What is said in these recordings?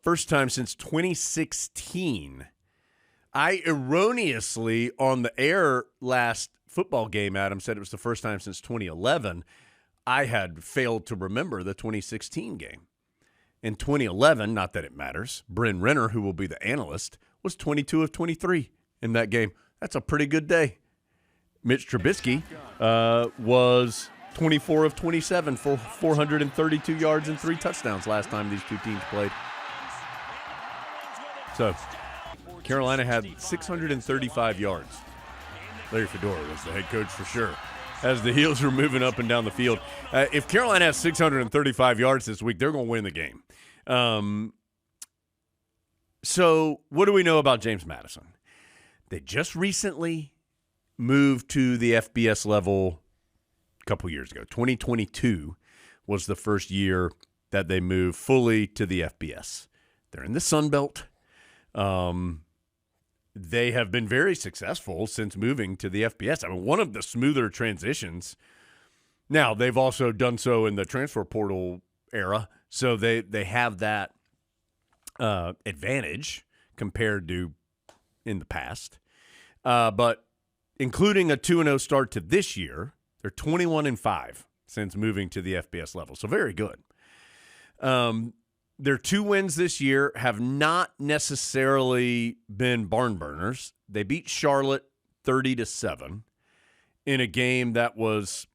first time since 2016. I erroneously, on the air last football game, Adam, said it was the first time since 2011. I had failed to remember the 2016 game. In 2011, not that it matters, Bryn Renner, who will be the analyst, was 22 of 23 in that game. That's a pretty good day. Mitch Trubisky was 24 of 27 for 432 yards and 3 touchdowns last time these two teams played. So, Carolina had 635 yards. Larry Fedora was the head coach for sure, as the Heels were moving up and down the field. If Carolina has 635 yards this week, they're going to win the game. So what do we know about James Madison? They just recently moved to the FBS level a couple years ago. 2022 was the first year that they moved fully to the FBS. They're in the Sun Belt. They have been very successful since moving to the FBS. I mean, one of the smoother transitions. Now, they've also done so in the transfer portal era, so they have that advantage compared to in the past. But including a 2-0 start to this year, they're 21-5 since moving to the FBS level, so very good. Their 2 wins this year have not necessarily been barn burners. They beat Charlotte 30-7 in a game that was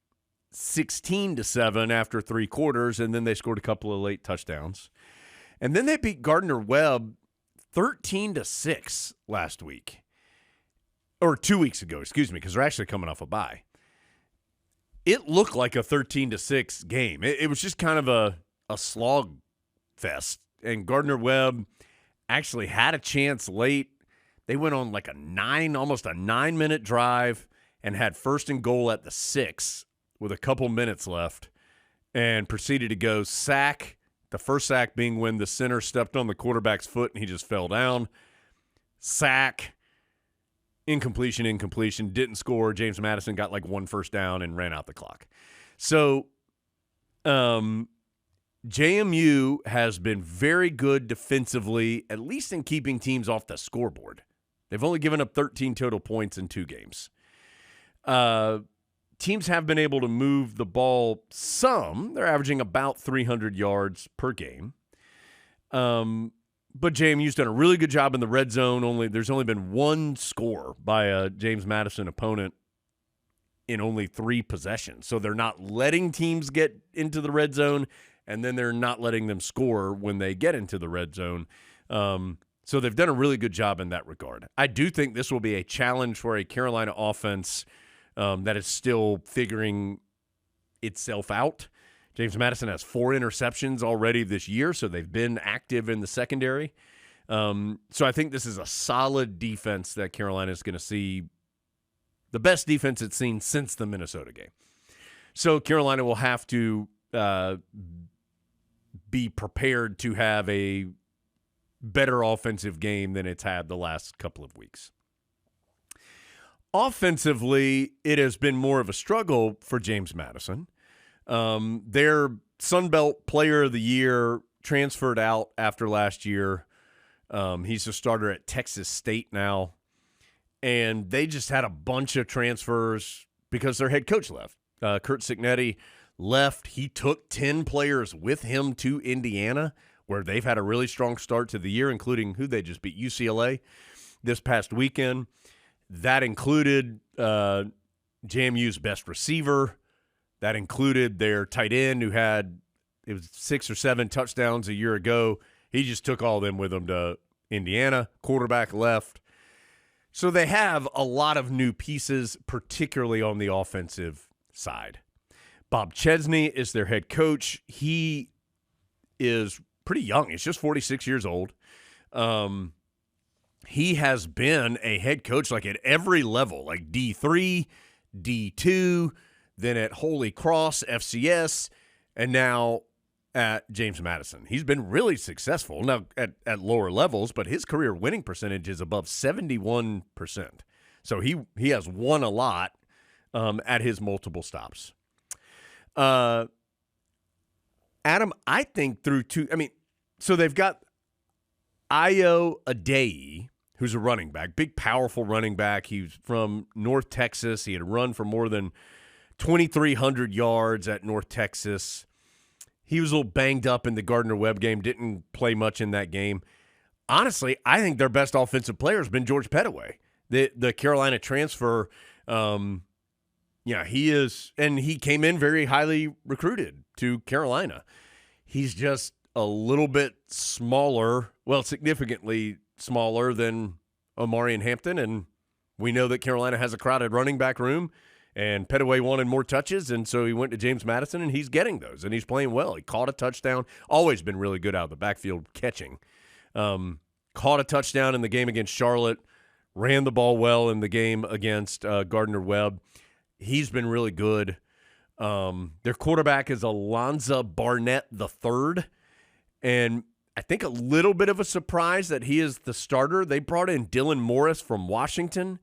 16-7 after 3 quarters, and then they scored a couple of late touchdowns. And then they beat Gardner-Webb 13-6 last week. Or 2 weeks ago, excuse me, because they're actually coming off a bye. It looked like a 13-6 game. It was just kind of a slog fest, and Gardner-Webb actually had a chance late. They went on like almost a 9-minute drive and had first and goal at the 6 with a couple minutes left and proceeded to go sack, the first sack being when the center stepped on the quarterback's foot and he just fell down. Sack, incompletion, didn't score. James Madison got like 1 first down and ran out the clock. So, JMU has been very good defensively, at least in keeping teams off the scoreboard. They've only given up 13 total points in 2 games. Teams have been able to move the ball some. They're averaging about 300 yards per game. But JMU's done a really good job in the red zone. There's only been 1 score by a James Madison opponent in only 3 possessions. So they're not letting teams get into the red zone, and then they're not letting them score when they get into the red zone. So they've done a really good job in that regard. I do think this will be a challenge for a Carolina offense that is still figuring itself out. James Madison has 4 interceptions already this year, so they've been active in the secondary. So I think this is a solid defense that Carolina is going to see, the best defense it's seen since the Minnesota game. So Carolina will have to be prepared to have a better offensive game than it's had the last couple of weeks. Offensively, it has been more of a struggle for James Madison. Their Sun Belt Player of the Year transferred out after last year. He's a starter at Texas State now. And they just had a bunch of transfers because their head coach left. Kurt Signetti left. He took 10 players with him to Indiana, where they've had a really strong start to the year, including who they just beat, UCLA, this past weekend. That included JMU's best receiver. That included their tight end who had 6 or 7 touchdowns a year ago. He just took all of them with him to Indiana. Quarterback left. So they have a lot of new pieces, particularly on the offensive side. Bob Chesney is their head coach. He is pretty young. He's just 46 years old. He has been a head coach like at every level, like D3, D2, then at Holy Cross, FCS, and now at James Madison. He's been really successful now at lower levels, but his career winning percentage is above 71%. So he has won a lot at his multiple stops. Adam, I think so they've got Ayo Adeyi, who's a running back, big, powerful running back. He's from North Texas. He had run for more than 2,300 yards at North Texas. He was a little banged up in the Gardner-Webb game, didn't play much in that game. Honestly, I think their best offensive player has been George Pettaway, the Carolina transfer. He is, and he came in very highly recruited to Carolina. He's just a little bit smaller, well, significantly smaller than Omarion Hampton, and we know that Carolina has a crowded running back room, and Pettaway wanted more touches, and so he went to James Madison, and he's getting those, and he's playing well. He caught a touchdown, always been really good out of the backfield catching. Caught a touchdown in the game against Charlotte, ran the ball well in the game against Gardner-Webb. He's been really good. Their quarterback is Alonzo Barnett III, and I think a little bit of a surprise that he is the starter. They brought in Dylan Morris from Washington,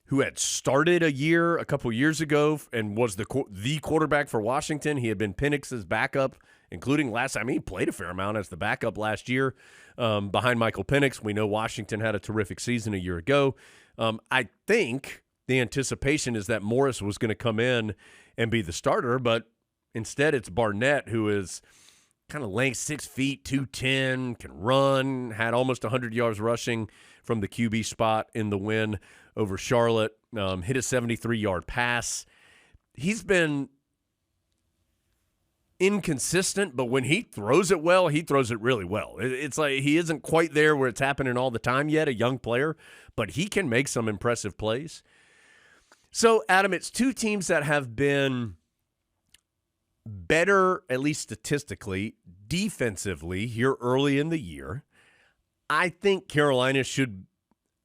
who had started a couple years ago and was the quarterback for Washington. He had been Penix's backup, including last time. He played a fair amount as the backup last year behind Michael Penix. We know Washington had a terrific season a year ago. I think the anticipation is that Morris was going to come in and be the starter, but instead it's Barnett, who is kind of length, 6 feet, 210, can run, had almost 100 yards rushing from the QB spot in the win over Charlotte, hit a 73-yard pass. He's been inconsistent, but when he throws it well, he throws it really well. It's like he isn't quite there where it's happening all the time yet, a young player, but he can make some impressive plays. So, Adam, it's two teams that have been better, at least statistically, defensively here early in the year. I think Carolina should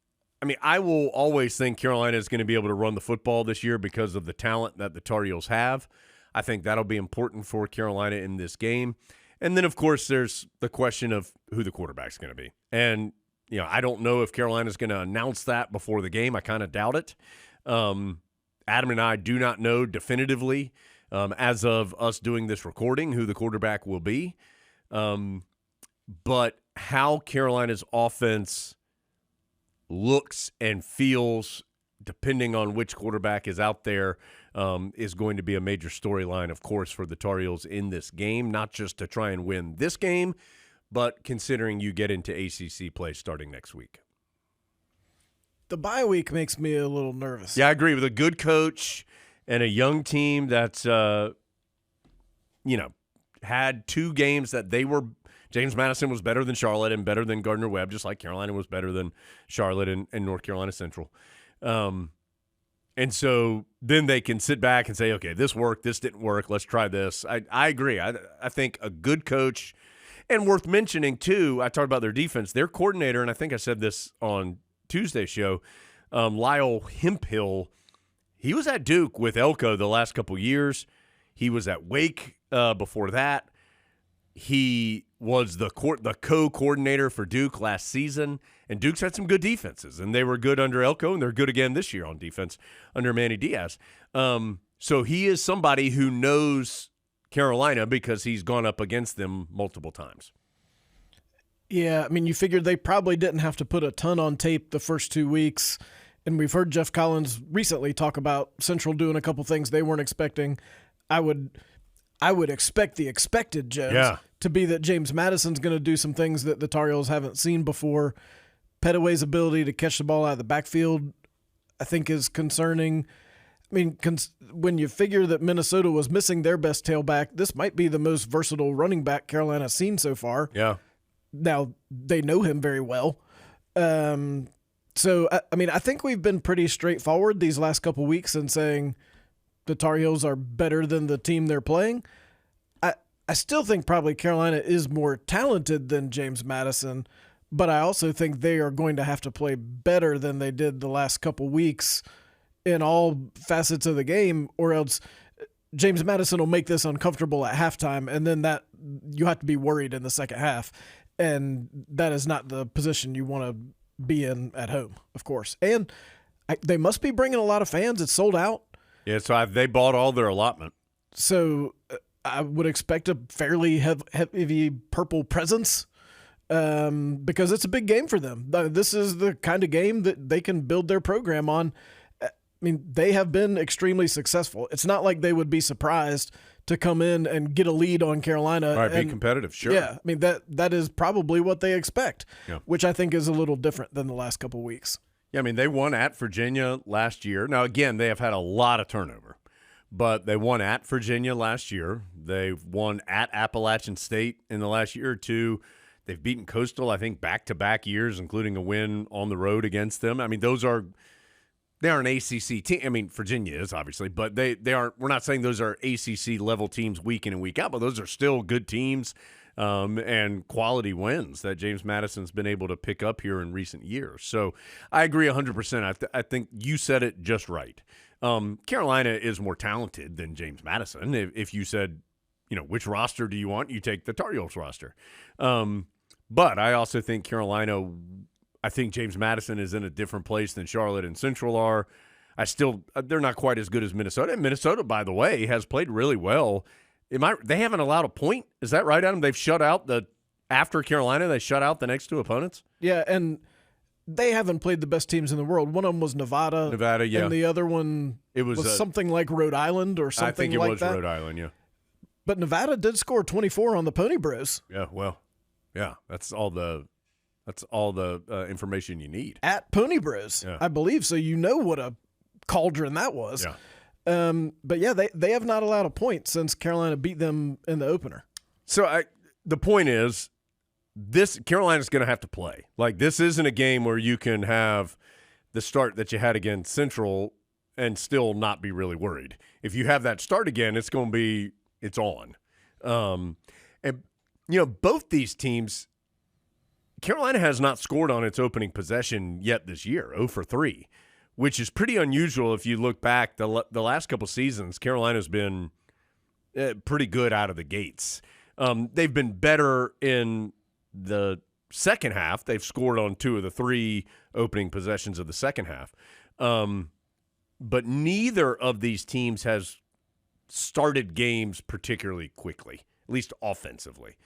– I will always think Carolina is going to be able to run the football this year because of the talent that the Tar Heels have. I think that'll be important for Carolina in this game. And then, of course, there's the question of who the quarterback's going to be. And, I don't know if Carolina's going to announce that before the game. I kind of doubt it. Adam and I do not know definitively as of us doing this recording who the quarterback will be. But how Carolina's offense looks and feels, depending on which quarterback is out there, is going to be a major storyline, of course, for the Tar Heels in this game, not just to try and win this game, but considering you get into ACC play starting next week. The bye week makes me a little nervous. Yeah, I agree. With a good coach and a young team that's, had two games that they were – James Madison was better than Charlotte and better than Gardner-Webb, just like Carolina was better than Charlotte and North Carolina Central. And so then they can sit back and say, okay, this worked, this didn't work, let's try this. I agree. I think a good coach – and worth mentioning, too, I talked about their defense. Their coordinator, and I think I said this on Tuesday's show, Lyle Hemphill, he was at Duke with Elko the last couple years. He was at Wake before that. He was the co-coordinator for Duke last season, and Duke's had some good defenses, and they were good under Elko, and they're good again this year on defense under Manny Diaz. So he is somebody who knows Carolina because he's gone up against them multiple times. Yeah, you figured they probably didn't have to put a ton on tape the first 2 weeks, and we've heard Jeff Collins recently talk about Central doing a couple things they weren't expecting. I would expect the expected, Jones, to be that James Madison's going to do some things that the Tar Heels haven't seen before. Pettaway's ability to catch the ball out of the backfield, I think, is concerning. When you figure that Minnesota was missing their best tailback, this might be the most versatile running back Carolina's seen so far. Yeah. Now, they know him very well. So, I think we've been pretty straightforward these last couple weeks in saying the Tar Heels are better than the team they're playing. I still think probably Carolina is more talented than James Madison, but I also think they are going to have to play better than they did the last couple weeks in all facets of the game, or else James Madison will make this uncomfortable at halftime, and then that you have to be worried in the second half, and that is not the position you want to be in at home, of course. And they must be bringing a lot of fans. It's sold out. Yeah, so they bought all their allotment. So I would expect a fairly heavy purple presence because it's a big game for them. This is the kind of game that they can build their program on. I mean, they have been extremely successful. It's not like they would be surprised to come in and get a lead on Carolina. All right, and be competitive, sure. Yeah, I mean, that is probably what they expect, which I think is a little different than the last couple of weeks. Yeah, I mean, they won at Virginia last year. Now, again, they have had a lot of turnover, but they won at Virginia last year. They've won at Appalachian State in the last year or two. They've beaten Coastal, I think, back-to-back years, including a win on the road against them. I mean, they are an ACC team. I mean, Virginia is, obviously, but they aren't – we're not saying those are ACC-level teams week in and week out, but those are still good teams and quality wins that James Madison's been able to pick up here in recent years. So I agree 100%. I think you said it just right. Carolina is more talented than James Madison. If you said, which roster do you want, you take the Tar Heels roster. But I also think Carolina – I think James Madison is in a different place than Charlotte and Central are. They're not quite as good as Minnesota. And Minnesota, by the way, has played really well. They haven't allowed a point. Is that right, Adam? They've shut out after Carolina, they shut out the next two opponents? Yeah, and they haven't played the best teams in the world. One of them was Nevada. Nevada, yeah. And the other one was something like Rhode Island or something like that. I think it was Rhode Island, yeah. But Nevada did score 24 on the Pony Bros. Yeah, well, yeah, that's all the information you need. At Pony Bros, I believe. So you know what a cauldron that was. Yeah. But, yeah, they have not allowed a point since Carolina beat them in the opener. So the point is, Carolina's going to have to play. Like, this isn't a game where you can have the start that you had against Central and still not be really worried. If you have that start again, it's going to be – it's on. And, both these teams – Carolina has not scored on its opening possession yet this year, 0 for 3, which is pretty unusual if you look back. The last couple seasons, Carolina's been pretty good out of the gates. They've been better in the second half. They've scored on 2 of the 3 opening possessions of the second half. But neither of these teams has started games particularly quickly, at least offensively.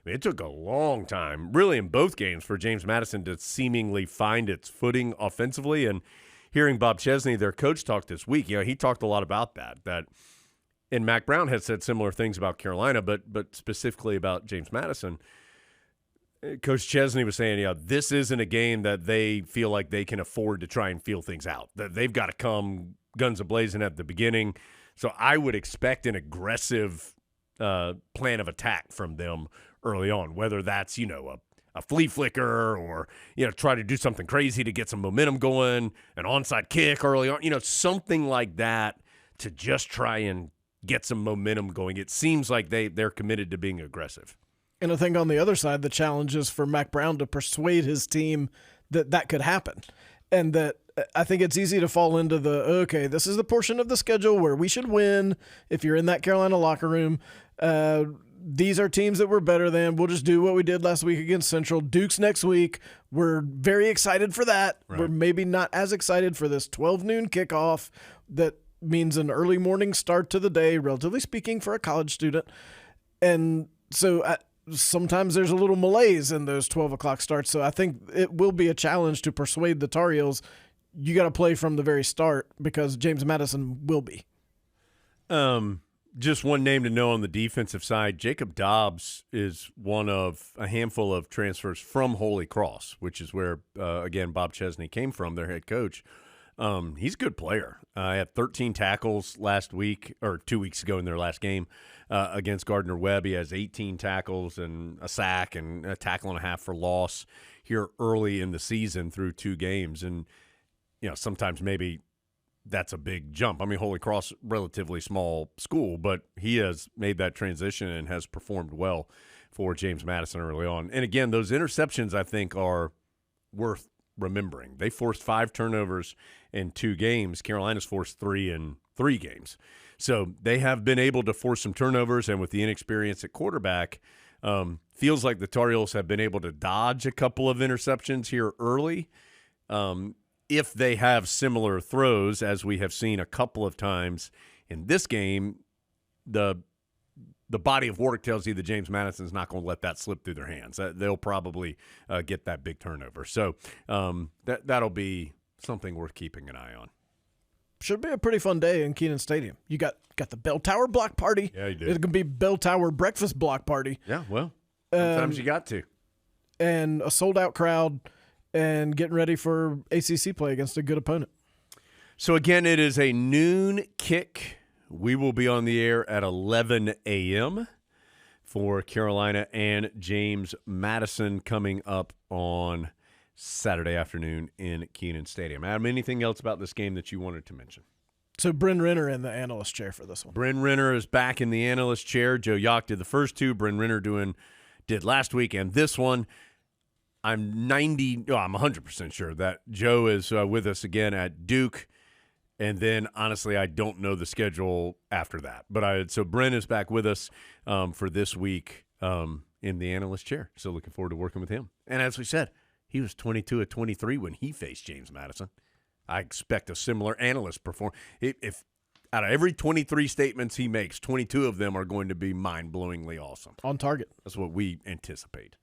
I mean, it took a long time, really, in both games for James Madison to seemingly find its footing offensively. And hearing Bob Chesney, their coach, talk this week, he talked a lot about that. And Mac Brown had said similar things about Carolina, but specifically about James Madison. Coach Chesney was saying, this isn't a game that they feel like they can afford to try and feel things out. That they've got to come guns a-blazing at the beginning. So I would expect an aggressive plan of attack from them early on, whether that's, a flea flicker or, try to do something crazy to get some momentum going, an onside kick early on, something like that to just try and get some momentum going. It seems like they're committed to being aggressive. And I think on the other side, the challenge is for Mac Brown to persuade his team that could happen. And that I think it's easy to fall into this is the portion of the schedule where we should win. If you're in that Carolina locker room, these are teams that we're better than. We'll just do what we did last week against Central. Duke's next week. We're very excited for that. Right. We're maybe not as excited for this 12 noon kickoff that means an early morning start to the day, relatively speaking, for a college student. And so sometimes there's a little malaise in those 12 o'clock starts. So I think it will be a challenge to persuade the Tar Heels. You got to play from the very start because James Madison will be. Just one name to know on the defensive side. Jacob Dobbs is one of a handful of transfers from Holy Cross, which is where, again, Bob Chesney came from, their head coach. He's a good player. He had 13 tackles last week or 2 weeks ago in their last game against Gardner-Webb. He has 18 tackles and a sack and a tackle and a half for loss here early in the season through 2 games. And, sometimes maybe that's a big jump. I mean, Holy Cross, relatively small school, but he has made that transition and has performed well for James Madison early on. And again, those interceptions I think are worth remembering. They forced 5 turnovers in 2 games. Carolina's forced 3 in 3 games. So they have been able to force some turnovers, and with the inexperience at quarterback, feels like the Tar Heels have been able to dodge a couple of interceptions here early. If they have similar throws, as we have seen a couple of times in this game, the the body of work tells you that James Madison's not going to let that slip through their hands. They'll probably get that big turnover. So that'll be something worth keeping an eye on. Should be a pretty fun day in Kenan Stadium. You got the Bell Tower block party. Yeah, you do. It's going to be Bell Tower breakfast block party. Yeah, well, sometimes you got to. And a sold-out crowd and getting ready for ACC play against a good opponent. So, again, it is a noon kick. We will be on the air at 11 a.m. for Carolina and James Madison coming up on Saturday afternoon in Kenan Stadium. Adam, anything else about this game that you wanted to mention? So Bryn Renner in the analyst chair for this one. Bryn Renner is back in the analyst chair. Joe Yock did the first two. Bryn Renner did last week and this one. I'm 100% sure that Joe is with us again at Duke. And then, honestly, I don't know the schedule after that. But so Bryn is back with us for this week in the analyst chair. So looking forward to working with him. And as we said, he was 22 of 23 when he faced James Madison. I expect a similar analyst performance. If out of every 23 statements he makes, 22 of them are going to be mind-blowingly awesome. On target. That's what we anticipate.